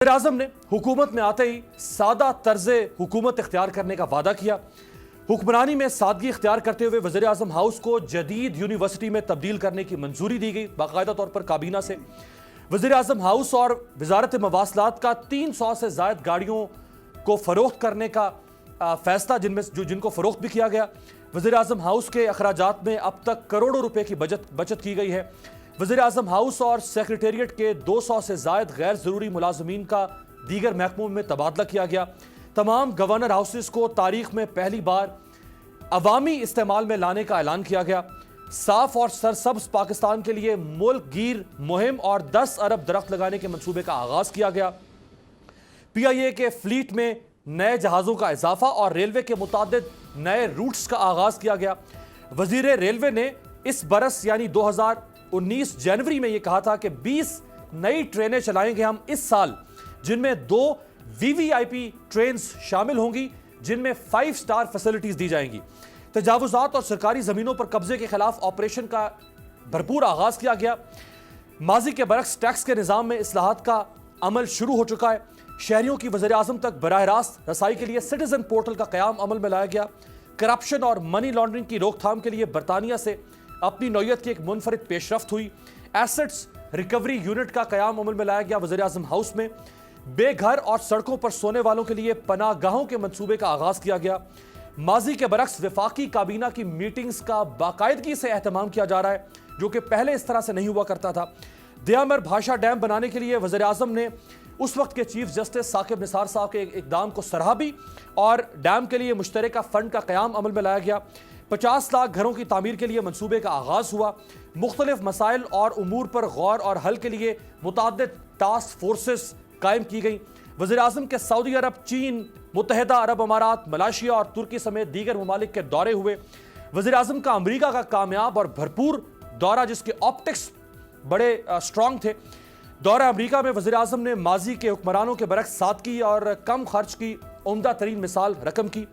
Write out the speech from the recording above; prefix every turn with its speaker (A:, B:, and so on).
A: वज़ीर-ए-आज़म ने हुकूमत में आते ही सादा तर्ज हुकूमत इख्तियार करने का वादा किया। हुक्मरानी में सादगी इख्तियार करते हुए वज़ीर-ए-आज़म हाउस को जदीद यूनिवर्सिटी में तब्दील करने की मंजूरी दी गई बाकायदा तौर पर काबीना से। वज़ीर-ए-आज़म हाउस और वज़ारत मवासलात का 300 से ज़ायद गाड़ियों को फ़रोख्त करने का फैसला जिनको फ़रोख्त भी किया गया। वज़ीर-ए-आज़म हाउस के अखराजात में अब तक करोड़ों रुपए की बचत की गई है। वज़ीर-ए-आज़म हाउस और सेक्रेटेरिएट के 200 से ज़ायद गैर ज़रूरी मुलाजमीन का दीगर महकमों में तबादला किया गया। तमाम गवर्नर हाउसेस को तारीख में पहली बार अवामी इस्तेमाल में लाने का ऐलान किया गया। साफ और सरसब्ज पाकिस्तान के लिए मुल्क गिर मुहिम और 10 अरब दरख्त लगाने के मंसूबे का आगाज किया गया। PIA के फ्लीट में नए जहाज़ों का इजाफा और रेलवे के मुतादिद नए रूट्स का आगाज किया गया। वजीर रेलवे ने इस बरस यानी 2019 जनवरी में यह कहा था कि 20 नई ट्रेनें चलाएंगे हम इस साल, जिनमें 2 VVIP ट्रेन्स शामिल होंगी, जिनमें 5 स्टार फैसिलिटीज दी जाएंगी। तजावुजात और सरकारी जमीनों पर कब्जे के खिलाफ ऑपरेशन का भरपूर आगाज किया गया। माजी के बरक्स टैक्स के निज़ाम में इस्लाहात का अमल शुरू हो चुका है। शहरियों की वज़ीर-ए-आज़म तक बराह रास्त रसाई के लिए सिटीजन पोर्टल का क़याम अमल में लाया गया। करप्शन और मनी लॉन्ड्रिंग की रोकथाम के लिए बरतानिया से अपनी नौयत की एक मुनफरिद पेशरफ्त हुई। एसेट्स रिकवरी यूनिट का क़याम अमल में लाया गया। वज़ीर-ए-आज़म हाउस में बेघर और सड़कों पर सोने वालों के लिए पनाहगाहों के मंसूबे का आगाज किया गया। माजी के बरक्स वफाकी काबीना की मीटिंग्स का बाकायदगी से एहतमाम किया जा रहा है, जो कि पहले इस तरह से नहीं हुआ करता था। दयामर भाषा डैम बनाने के लिए वज़ीर-ए-आज़म ने उस वक्त के चीफ जस्टिस साकिब निसार साहब के इकदाम को सराहा भी और डैम के लिए मुश्तरका फंड का क़याम अमल में लाया गया। 50 लाख घरों की तामीर के लिए मंसूबे का आगाज हुआ। मुख्तलिफ मसाइल और उमूर पर गौर और हल के लिए मुताद्दिद टास्क फोर्सेस कायम की गई। वज़ीर-ए-आज़म के सऊदी अरब, चीन, मुत्तहिदा अरब अमारात, मलेशिया और तुर्की समेत दीगर ममालिक के दौरे हुए। वज़ीर-ए-आज़म का अमरीका का कामयाब और भरपूर दौरा, जिसके ऑप्टिक्स बड़े स्ट्रॉन्ग थे। दौरा अमरीका में वज़ीर-ए-आज़म ने माजी के हुक्मरानों के बरक्स सादगी और कम खर्च की उम्दा तरीन मिसाल रकम की।